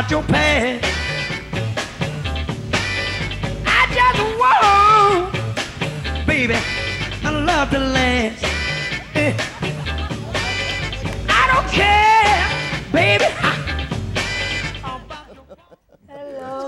about your past. I just want, baby, I love to last. I don't care, baby.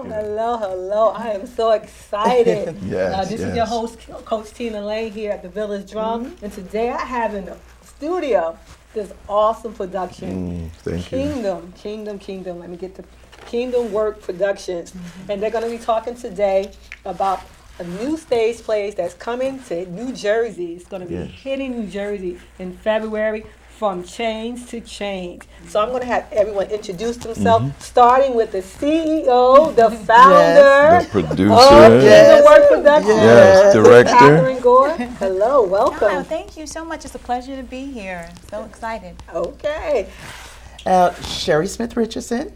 Hello. I am so excited. Yes, this yes. is your host, Coach Tina Lane here at the Village Drum. And today I have in the studio this awesome production. Thank you. Kingdom. Let me get the Kingdom Work Productions. And they're going to be talking today about a new stage play that's coming to New Jersey. It's going to be hitting New Jersey in February. From change to change. So I'm going to have everyone introduce themselves, starting with the CEO, the founder, the producer, of Kingdom Work Productions, director. Catherine Gore. Hello, welcome. Hello, thank you so much. It's a pleasure to be here. So excited. Okay. Sherry Smith Richardson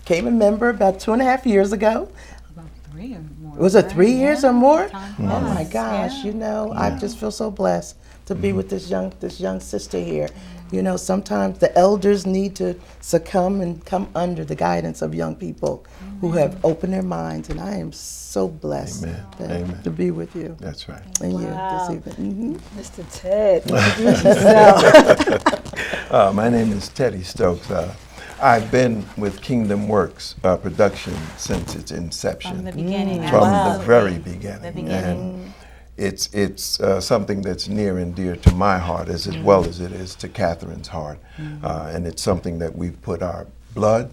came a member about 2.5 years ago. About 3 or more. Was it 3 years or more? Oh my gosh! I just feel so blessed to be with this young sister here. You know, sometimes the elders need to succumb and come under the guidance of young people who have opened their minds, and I am so blessed to be with you. That's right. And you this evening. Mr. Ted, introduce yourself. My name is Teddy Stokes. I've been with Kingdom Works Production since its inception. From the beginning. From absolutely. the very beginning. The beginning. And it's something that's near and dear to my heart as well as it is to Catherine's heart. And it's something that we've put our blood,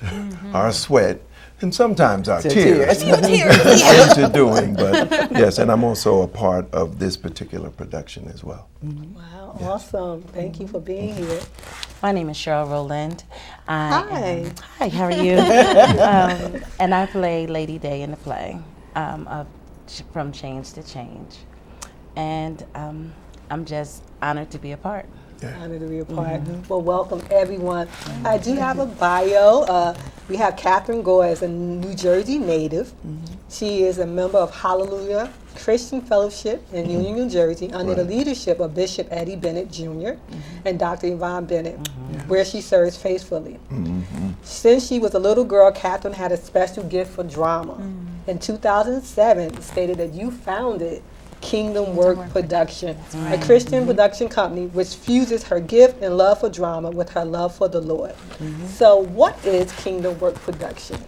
our sweat, and sometimes our tears into doing. But yes, and I'm also a part of this particular production as well. Wow, awesome. Thank you for being here. My name is Cheryl Rowland. Hi. Hi, how are you? And I play Lady Day in the play of From Change to Change. And I'm just honored to be a part. Honored to be a part. Well, welcome everyone. I do have a bio. We have Catherine Gore as a New Jersey native. She is a member of Hallelujah Christian Fellowship in Union, New Jersey, under the leadership of Bishop Eddie Bennett Jr. And Dr. Yvonne Bennett, where she serves faithfully. Since she was a little girl, Catherine had a special gift for drama. In 2007, stated that you founded Kingdom Work Production, a Christian production company which fuses her gift and love for drama with her love for the Lord. So what is Kingdom Work Production?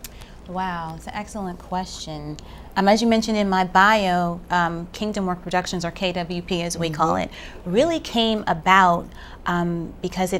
Wow, it's an excellent question. As you mentioned in my bio, Kingdom Work Productions, or KWP as we call it, really came about because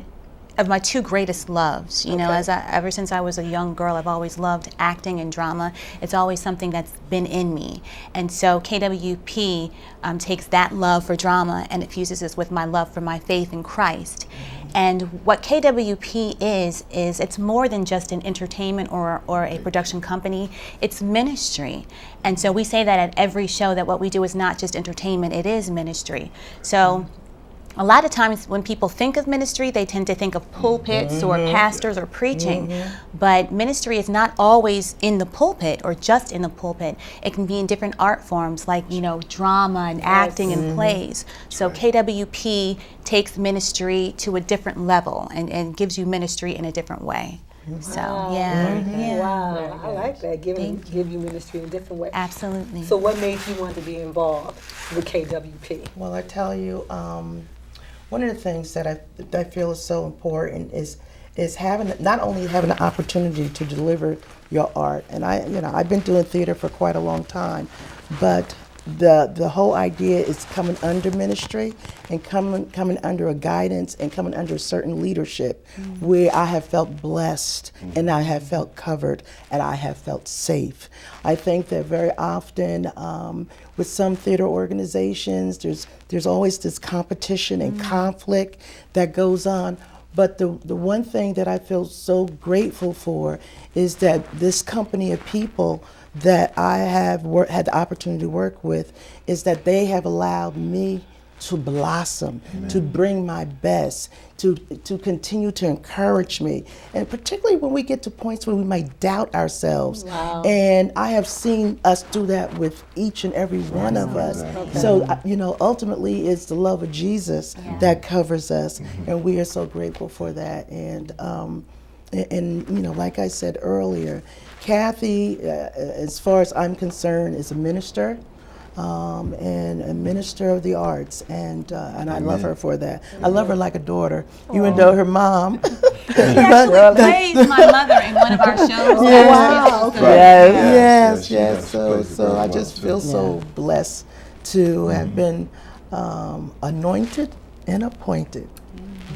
of my two greatest loves. You know, ever since I was a young girl, I've always loved acting and drama. It's always something that's been in me. And so KWP takes that love for drama and it fuses this with my love for my faith in Christ. And what KWP is it's more than just an entertainment or a production company, it's ministry. And so we say that at every show that what we do is not just entertainment, it is ministry. So a lot of times when people think of ministry, they tend to think of pulpits or pastors or preaching. But ministry is not always in the pulpit or just in the pulpit. It can be in different art forms like, you know, drama and acting and plays. So KWP takes ministry to a different level and gives you ministry in a different way. So, Wow, I like that, give you ministry in a different way. Absolutely. So what made you want to be involved with KWP? Well, I tell you, one of the things that I feel is so important is not only having the opportunity to deliver your art, and I've been doing theater for quite a long time, but the whole idea is coming under ministry and coming under a guidance and coming under a certain leadership where I have felt blessed and I have felt covered and I have felt safe. I think that very often with some theater organizations, there's always this competition and conflict that goes on. But the one thing that I feel so grateful for is that this company of people that I have had the opportunity to work with is that they have allowed me to blossom, to bring my best, to continue to encourage me. And particularly when we get to points where we might doubt ourselves. Wow. And I have seen us do that with each and every one of us. So, ultimately it's the love of Jesus that covers us. And we are so grateful for that. And and you know, like I said earlier, Kathy, as far as I'm concerned, is a minister. And a minister of the arts, and I love her for that. I love her like a daughter, even though her mom. She actually plays my mother in one of our shows. Wow. Yes. she does. She So, plays the so girl I well, just too. feel so blessed to have been anointed and appointed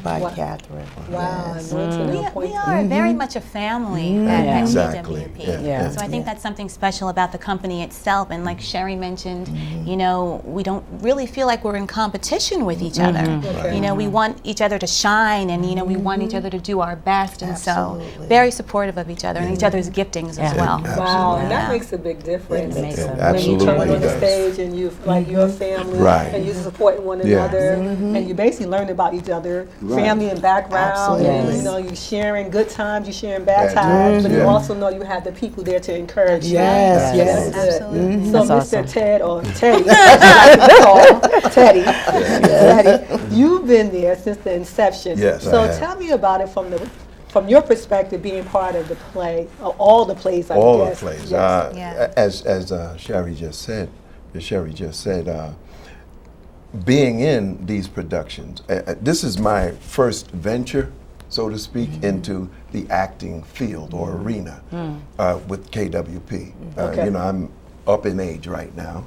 by Catherine. Wow. Yes. Anointed and We appointed. are very much a family at Exactly. CWP. Yeah. So I think that's something special about the company itself. And like Sherry mentioned, you know, we don't really feel like we're in competition with each other. Okay. You know, we want each other to shine, and you know, we want each other to do our best. And Absolutely. so very supportive of each other and each other's giftings as well. Wow, and that Yeah. makes a big difference. It makes a- When you Absolutely turn on the does. stage and you like your family, Right. and you supporting one Yeah. another, and you basically learn about each other, family and background. Absolutely. And, you know, you sharing good times, you sharing bad Bad times, but you yeah. also know you have the people there to encourage you. Yes, That's yes. good. Absolutely. So, That's Mr. awesome. Ted or Teddy, as I like to call Teddy, you've been there since the inception. Yes, I So have. tell me about it from your perspective, being part of the play, all the plays, I All guess. the plays. Yes. Yeah. As Sherry just said, being in these productions, this is my first venture, so to speak, into the acting field or arena with KWP. Okay. You know, I'm up in age right now.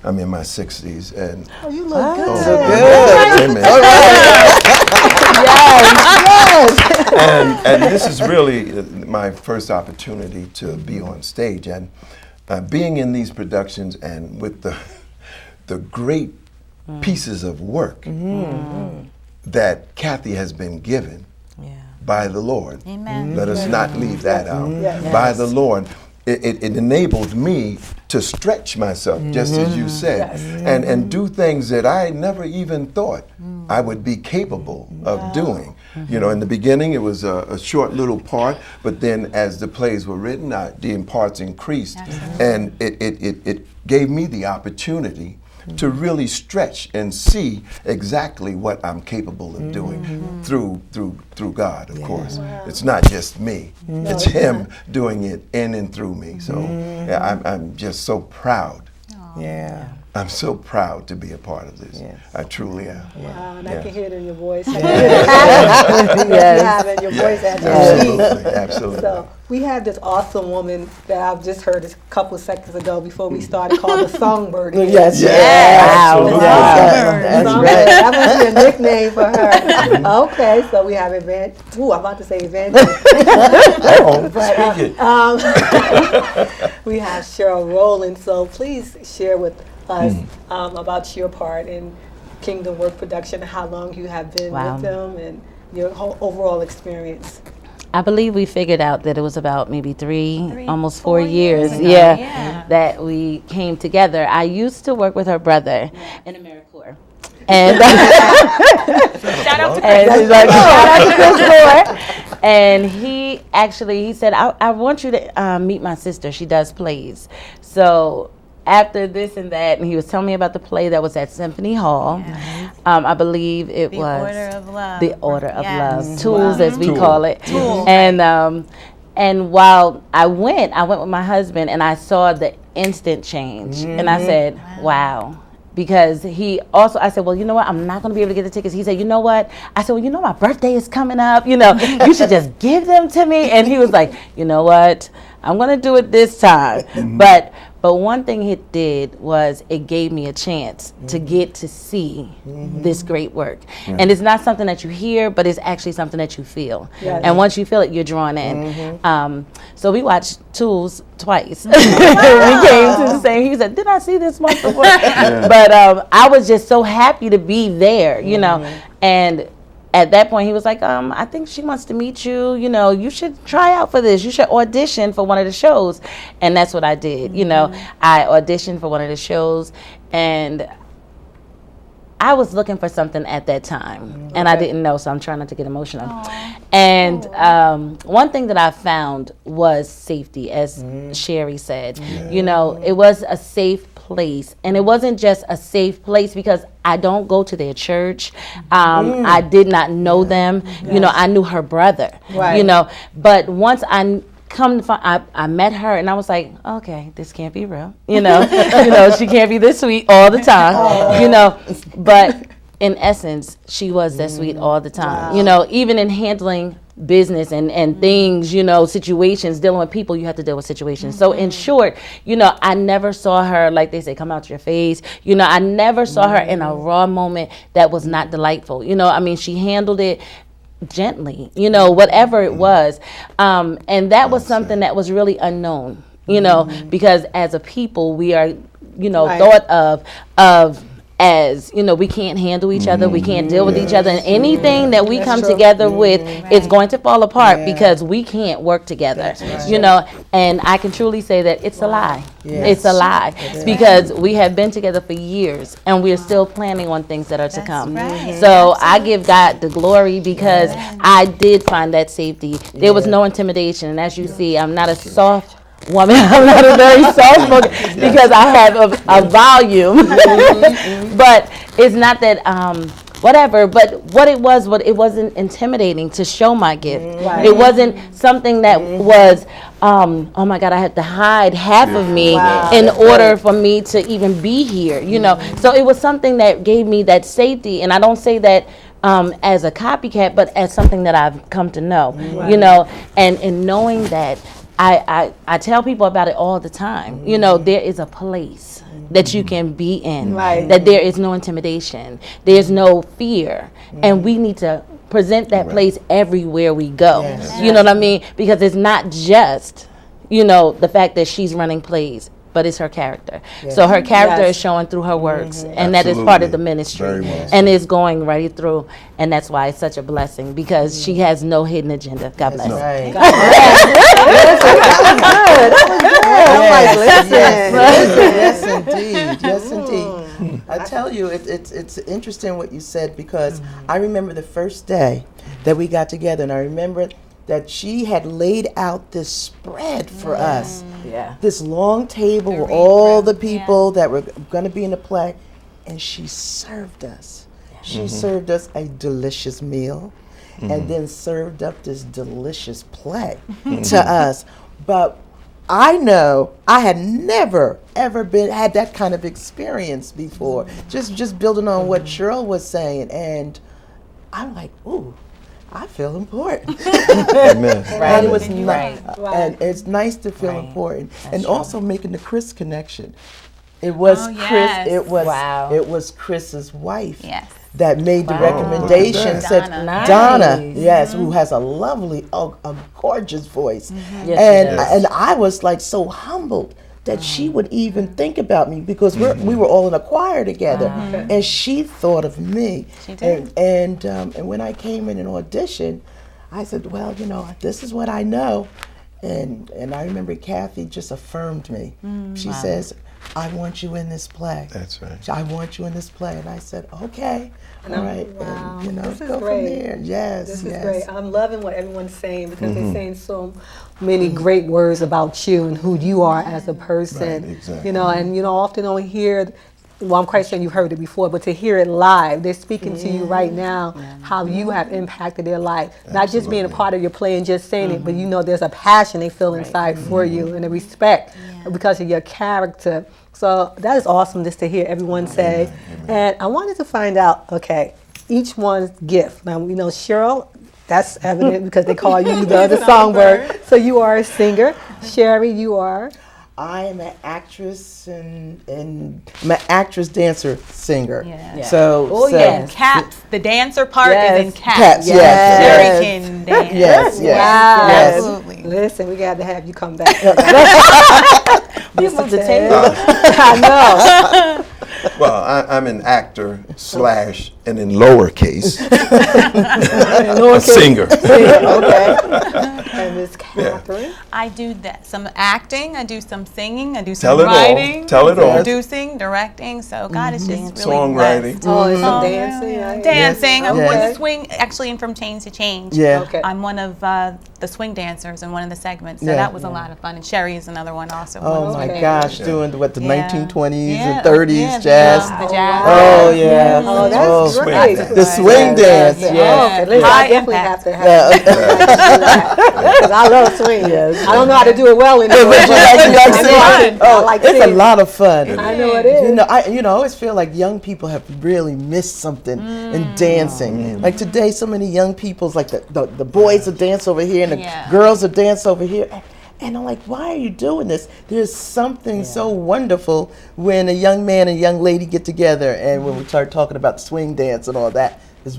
I'm in my 60s, and Oh, you look good. so good. And this is really my first opportunity to be on stage, and being in these productions and with the great pieces of work that Kathy has been given by the Lord. Amen. Let us not leave that out. Yes. By the Lord. It enabled me to stretch myself, just as you said, Yes. and do things that I never even thought I would be capable of doing. You know, in the beginning it was a short little part, but then as the plays were written, the parts increased, and it gave me the opportunity to really stretch and see exactly what I'm capable of doing through God, of course. It's not just me. It's Him doing it in and through me. So yeah, I'm just so proud. Yeah. I'm so proud to be a part of this. Yes. I truly am. Wow, and I Yeah. can hear it in your voice. I can hear the passion that you have in your voice at your feet. Absolutely, absolutely. So we have this awesome woman that I've just heard a couple of seconds ago before we started called the Songbird. Yes. Absolutely. That's Songbird. right. That must be a nickname for her. Okay, so we have Evangelist. Ooh, I'm about to say Evangelist. Oh, speak it. We have Cheryl Rowland. So please share with us about your part in Kingdom Work Production, how long you have been Wow. with them, and your whole overall experience. I believe we figured out that it was about maybe three, almost 4 years, ago. yeah, Yeah. that we came together. I used to work with her brother in AmeriCorps. And Shout out to and she's like, shout out to Chris Moore. And he said, I want you to meet my sister. She does plays. So after this and that, and he was telling me about the play that was at Symphony Hall. I believe it The was Order of Love. The Order of Yes. Love, Tools as we Tool. call it. Tool. And while I went with my husband, and I saw the instant change, and I said, wow. Because I said, well, you know what? I'm not going to be able to get the tickets. He said, you know what? I said, well, you know, my birthday is coming up. You know, you should just give them to me. And he was like, you know what? I'm going to do it this time. But one thing it did was it gave me a chance to get to see this great work. And it's not something that you hear, but it's actually something that you feel. Yes. And once you feel it, you're drawn in. So we watched Tools twice. We came to the same. He said, did I see this once before? But I was just so happy to be there, you know. And at that point, he was like, I think she wants to meet you. You know, you should try out for this. You should audition for one of the shows. And that's what I did. You know, I auditioned for one of the shows, and I was looking for something at that time, and I didn't know, so I'm trying not to get emotional. And one thing that I found was safety, as Sherry said. You know, it was a safe place place, and it wasn't just a safe place because I don't go to their church. I did not know them. You know, I knew her brother. Right. You know, but once I I met her and I was like, okay, this can't be real. You know, she can't be this sweet all the time. You know, but in essence, she was that sweet all the time. Wow. You know, even in handling business and things, you know, situations, dealing with people, you have to deal with situations. So in short, you know, I never saw her, like they say, come out your face. You know, I never saw her in a raw moment that was not delightful. You know, I mean, she handled it gently, you know, whatever it was. And that was something that was really unknown, you know, because as a people, we are, you know, thought of as, you know, we can't handle each other, we can't deal with each other, and anything that we come together with is going to fall apart because we can't work together, you know, and I can truly say that it's a lie. It's a lie because we have been together for years and we're still planning on things that are to come. So I give God the glory because I did find that safety. There was no intimidation, and as you see, I'm not a soft woman. I'm not a very soft spoken because I have a volume. But it's not that whatever. But what it wasn't intimidating to show my gift. It wasn't something that was oh my God, I had to hide half of me in order for me to even be here. You know, so it was something that gave me that safety, and I don't say that as a copycat, but as something that I've come to know. You know, and in knowing that. I tell people about it all the time. You know, there is a place that you can be in, that there is no intimidation, there's no fear, and we need to present that place everywhere we go. You know what I mean? Because it's not just, you know, the fact that she's running plays, but it's her character. So her character is showing through her works, and that is part of the ministry, and it's going right through, and that's why it's such a blessing because she has no hidden agenda. God bless. Yes, indeed. Yes, indeed. I tell you, it's interesting what you said because I remember the first day that we got together, and I remember that she had laid out this spread for us. This long table with all the people that were going to be in the play, and she served us. She served us a delicious meal and then served up this delicious play to us. But I know I had never ever had that kind of experience before. Just building on what Cheryl was saying, and I'm like, ooh, I feel important. Amen. And it was and it's nice to feel important, and also making the Chris connection. It was Chris. It was Chris's wife. That made the recommendation. Said Donna, who has a lovely, a gorgeous voice, and I was like so humbled that she would even think about me because we were all in a choir together, and she thought of me. She did. And when I came in an audition, I said, well, you know, this is what I know, and I remember Kathy just affirmed me. She says, I want you in this play. That's right. I want you in this play. And I said, okay, all right. Wow. And, you know, This is go great. from there. Yes, This is great. I'm loving what everyone's saying because they're saying so many great words about you and who you are as a person. Right, exactly. You know, and you know, often don't hear. Well, I'm quite sure you've heard it before, but to hear it live, they're speaking to you right now, how you have impacted their life. Not just being a part of your play and just saying it, but you know there's a passion they feel inside for you and a respect because of your character. So that is awesome just to hear everyone say. And I wanted to find out, okay, each one's gift. Now, you know, Cheryl, that's evident because they call you the songbird. So you are a singer. Sherry, you are? I am an actress and I'm an actress, dancer, singer. So, Caps. The dancer part is in caps. Caps, yes. Sherry can dance. Yes. Wow. Absolutely. Listen, we got to have you come back. Mr. Taylor. I know. Well, I'm an actor / and in lowercase, a singer. Okay. And Miss Catherine. I do that. Some acting, I do some singing, I do Tell some it all. writing, Tell it all. producing, directing. So God is just really Songwriting. blessed. Oh, it's some Oh, dancing. yeah. Right? Dancing. I'm Okay. one to swing, actually, in From Change to Change. Yeah. Okay. I'm one of the swing dancers in one of the segments. So Yeah. that was a lot of fun. And Sherry is another one also. Oh my Okay. gosh, doing what the Yeah. 1920s Yeah. and 30s Yeah, jazz. The jazz. Oh yeah. Oh, that's great. The swing dance. Oh, Yeah. okay. Listen, High I definitely impact. have to have because I love swing. Yes. I don't know how to do it well anymore. But you like I Oh, like it's a singing. lot of fun. I know it is. I always feel like young people have really missed something in dancing. Like today, so many young people's like the boys will dance over here and the Yeah. girls will dance over here. And I'm like, why are you doing this? There's something so wonderful when a young man and young lady get together, and when we start talking about swing dance and all that. It's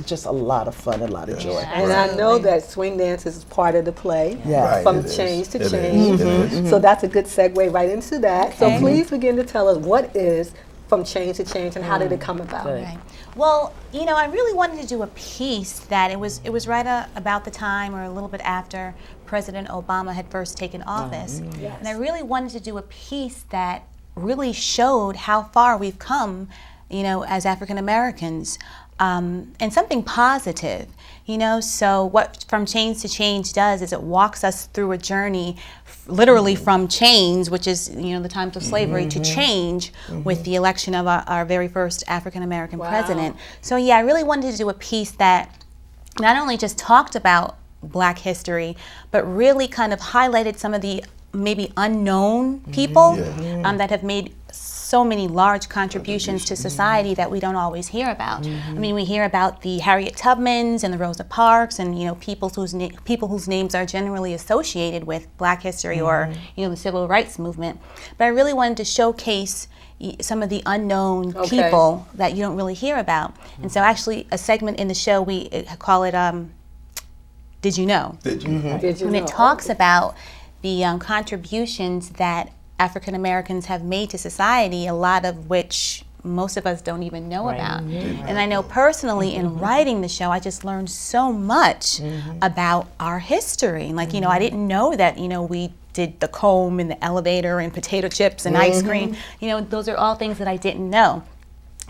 just a lot of fun and a lot of joy. And I know that swing dance is part of the play, Yeah. Right, from it is. change to It is. change. It is. So that's a good segue right into that. So Okay. please begin to tell us what is From Change to Change and how did it come about? Good. Right. Well, I really wanted to do a piece that it was right about the time or a little bit after President Obama had first taken office. And I really wanted to do a piece that really showed how far we've come, as African Americans, and something positive. So what From Change to Change does is it walks us through a journey literally from chains, which is the times of slavery, to change with the election of our very first African American president. So yeah, I really wanted to do a piece that not only just talked about Black history, but really kind of highlighted some of the maybe unknown people that have made so many large contributions to society that we don't always hear about. I mean, we hear about the Harriet Tubmans and the Rosa Parks and people whose names are generally associated with Black history or the civil rights movement. But I really wanted to showcase some of the unknown people that you don't really hear about. And so actually a segment in the show, we call it Did You Know? Did you? Did you And know? it talks about the contributions that African Americans have made to society, a lot of which most of us don't even know about. And I know personally in writing the show, I just learned so much about our history. Like, I didn't know that, we did the comb and the elevator and potato chips and ice cream. Those are all things that I didn't know.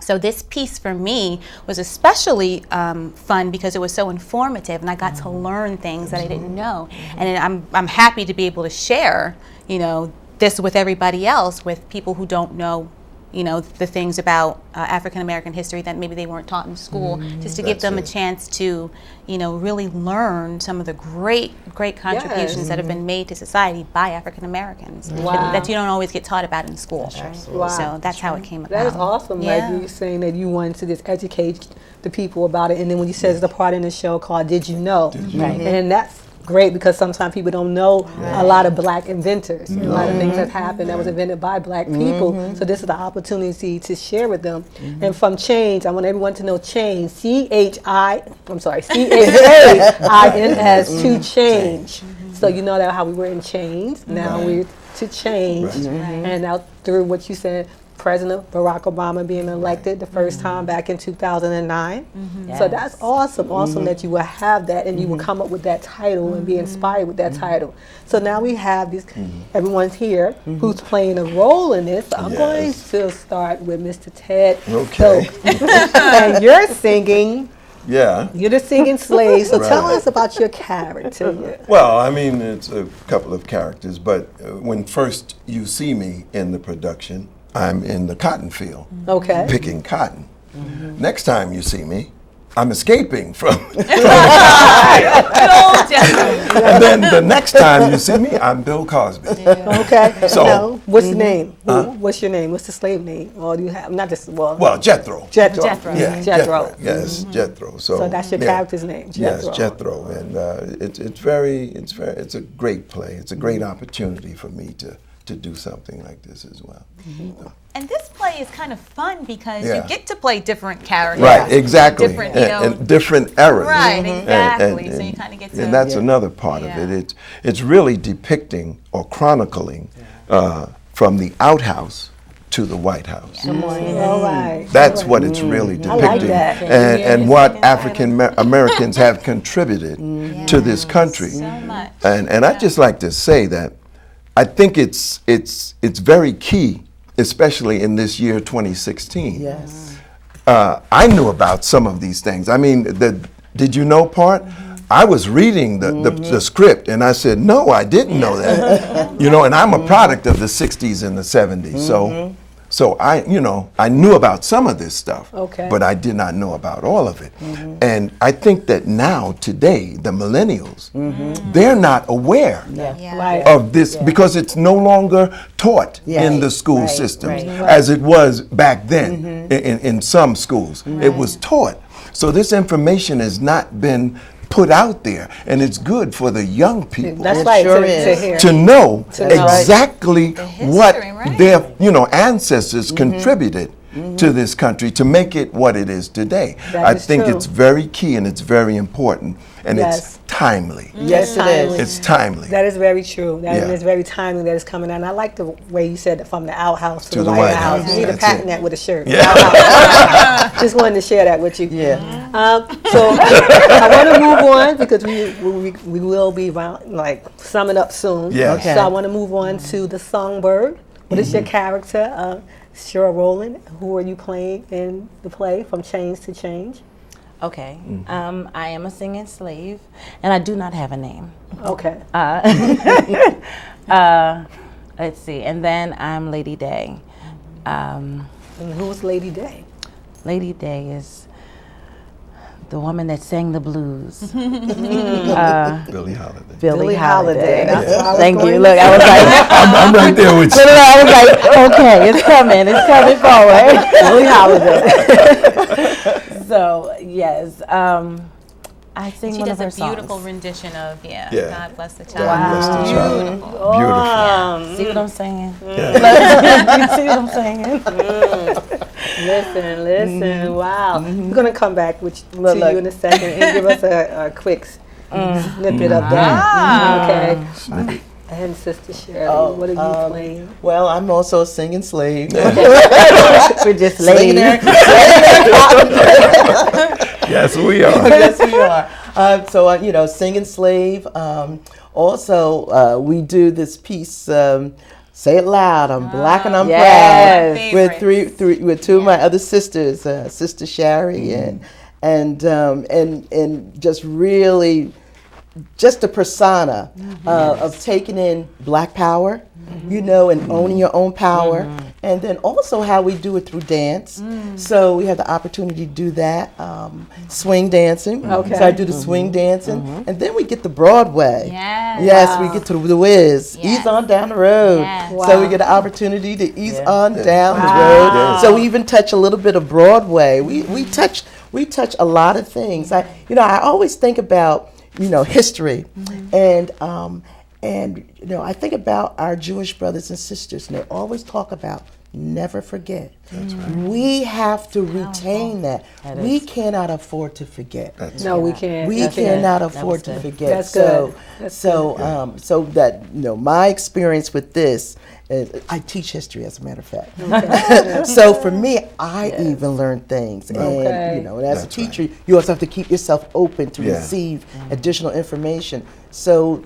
So this piece for me was especially fun because it was so informative, and I got to learn things that I didn't know. And I'm happy to be able to share, this with everybody else, with people who don't know, the things about African American history that maybe they weren't taught in school, just to give them a chance to, really learn some of the great contributions that have been made to society by African Americans that you don't always get taught about in school. Wow. So that's how it came about. That is awesome. Yeah. Like you saying that you wanted to just educate the people about it, and then when you said there's a part in the show called "Did You Know?" And that's great because sometimes people don't know a lot of Black inventors, a lot of things that happened that was invented by Black people. So this is the opportunity to share with them. And from change, I want everyone to know change. C-H-A-I-N-S to change. So you know that how we were in chains. Now we're to change, and now through what you said. President Barack Obama being elected the first time back in 2009. So that's awesome that you will have that and you will come up with that title and be inspired with that title. So now we have this, everyone's here who's playing a role in this. So I'm going to start with Mr. Ted. Okay. And you're singing. Yeah. You're the singing slave. So tell us about your character. Well, I mean, it's a couple of characters, but when first you see me in the production, I'm in the cotton field, picking cotton. Next time you see me, I'm escaping from and then the next time you see me, I'm Bill Cosby. Okay. So, now, what's the name? What's your name? What's the slave name? Or do you have not just well, Jethro. Jethro. Yeah, Jethro. Yes, Jethro. So that's your character's name, Jethro. Yes, Jethro, and it's a great play. It's a great opportunity for me to do something like this as well. And this play is kind of fun because you get to play different characters. Right, exactly. Different, and different eras. Right, exactly. So you kind of get to. And that's another part of it. It's really depicting or chronicling from the outhouse to the White House. All right. That's what it's really depicting, like that. and what African Americans have contributed to this country. So much. And I'd just like to say that I think it's very key, especially in this year 2016. Yes. I knew about some of these things. I mean, the did you know part? I was reading the script and I said, no, I didn't know that. You know, and I'm a product of the 60s and the 70s. So I knew about some of this stuff, Okay. but I did not know about all of it. And I think that now, today, the millennials, they're not aware Right. of this because it's no longer taught in the school systems as it was back then in some schools. It was taught. So this information has not been put out there, and it's good for the young people That's right. sure to is. hear. to know To know. exactly history, what right. their ancestors contributed to this country to make it what it is today. That I is think true. it's very key and it's very important, and Yes. it's timely. Yes, it is. It's timely. That is very true. That Yeah. is very timely that it's coming out. And I like the way you said it, from the outhouse to, To the White House. You need to That's patent it. that with a shirt. Yeah. Outhouse. Just wanted to share that with you. Yeah. So I want to move on because we will be summing up soon. Yes. Okay. So I want to move on to the Songbird. What is your character? Cheryl Rowland. Who are you playing in the play From Change to Change? Okay. I am a singing slave, and I do not have a name. Okay. Let's see. And then I'm Lady Day. And who's Lady Day? Lady Day is the woman that sang the blues. Billie Holiday. Billie Holiday. That's what I was Thank going you. to Look, I was like, I'm right there with you. I was like, okay, it's coming forward. Billie Holiday. So yes, I sing She one does of her a beautiful songs. rendition of Yeah. God Bless the Child. God bless the child. Beautiful. Beautiful. See what I'm saying? Yeah. You see what I'm saying? Listen. Wow. We're going to come back to Look. you in a second and give us a quick snippet of that. Okay. And Sister Shirley, what are you playing? Well, I'm also a singing slave. We're just Slinging ladies. Yes, we are. Yes, we are. So, singing slave. Also, we do this piece, Say It Loud, I'm Black and I'm Yes. Proud, with two of my other sisters, Sister Shari and just really, just a persona of taking in Black power, and owning your own power. And then also how we do it through dance. So we have the opportunity to do that, swing dancing. Okay. So I do the swing dancing. And then we get to Broadway. Yes. Yes, we get to the Whiz. Yes. Ease on down the road. Yes. So we get an opportunity to ease on down the Wow. road. Yes. So we even touch a little bit of Broadway. We touch a lot of things. I always think about history, and I think about our Jewish brothers and sisters, and they always talk about never forget. That's right. We have to retain that. We cannot afford to forget. No, we can't. We That's cannot good. afford to forget. That's good. That's So that my experience with this, I teach history, as a matter of fact. So for me, I even learn things, Okay. and as a That's teacher, you also have to keep yourself open to Yeah. receive additional information. So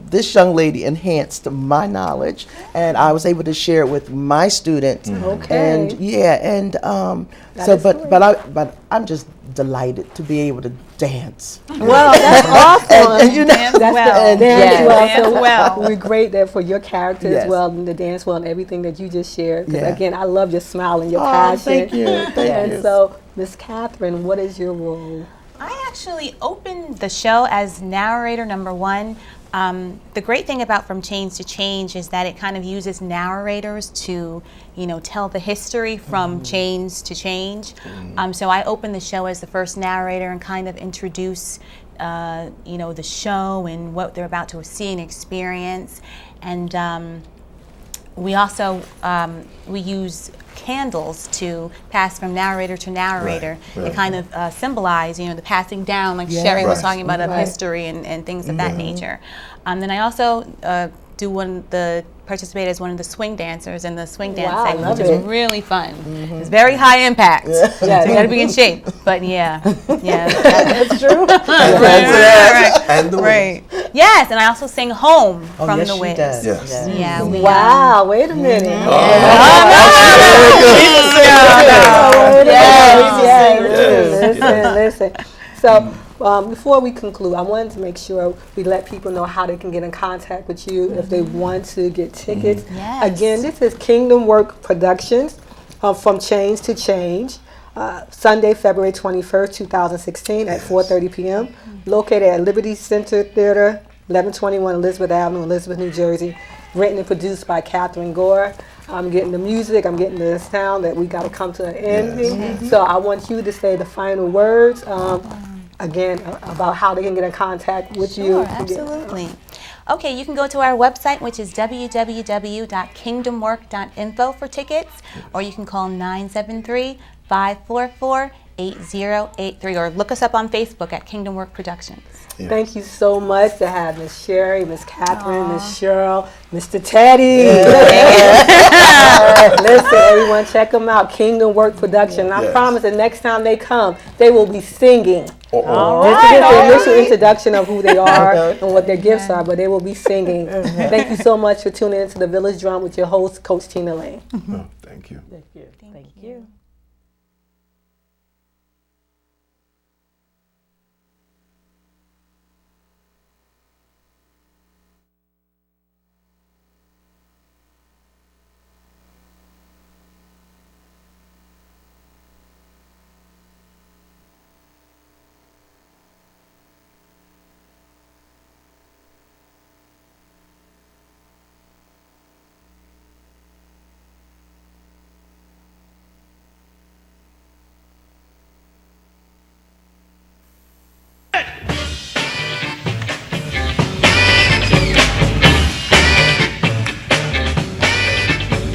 this young lady enhanced my knowledge, and I was able to share it with my students. Okay. And but I'm just delighted to be able to dance. Well, that's awesome. And Dance well. Dance Yes. well. Dance So well. we're great there for your character Yes. as well, and the dance well, and everything that you just shared. Because Yeah. again, I love your smile and your Oh, passion. thank you. Thank and you. so, Miss Catherine, what is your role? I actually opened the show as narrator number one. The great thing about From Change to Change is that it kind of uses narrators to, tell the history from change to change. So I opened the show as the first narrator and kind of introduce, the show and what they're about to see and experience. And we also, we use candles to pass from narrator to narrator Right. and kind of symbolize, the passing down, like Yeah. Sherry was Right. talking about, of Right. history and things of that nature. Then I also do the participated as one of the swing dancers in the swing dance Wow, I segment, love which is it. really fun. It's very high impact. So you got to be in shape. But yeah, That's true. And the right. Yes, and I also sing "Home" Oh, from yes, the she Wiz. does. Yes. Yeah. We, Wow, wait a minute. Listen. So before we conclude, I wanted to make sure we let people know how they can get in contact with you if they want to get tickets. Yes. Again, this is Kingdom Work Productions, From Change to Change, Sunday, February 21st, 2016 at 4:30 p.m. Located at Liberty Center Theater, 1121 Elizabeth Avenue, Elizabeth, New Jersey. Written and produced by Catherine Gore. I'm getting the music, I'm getting the sound that we got to come to an end. So I want you to say the final words, again, about how they can get in contact with you. Sure, absolutely. Okay, you can go to our website, which is www.kingdomwork.info for tickets, or you can call 973-544-8083, or look us up on Facebook at Kingdom Work Productions. Yeah. Thank you so much to have Miss Sherry, Miss Catherine, Miss Cheryl, Mr. Teddy. Listen, everyone, check them out. Kingdom Work Production. I promise the next time they come, they will be singing. This is the initial introduction of who they are and what their gifts are, but they will be singing. Thank you so much for tuning into the Village Drum with your host, Coach Tina Lane. Oh, thank you. Thank you.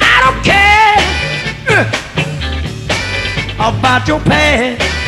I don't care about your past.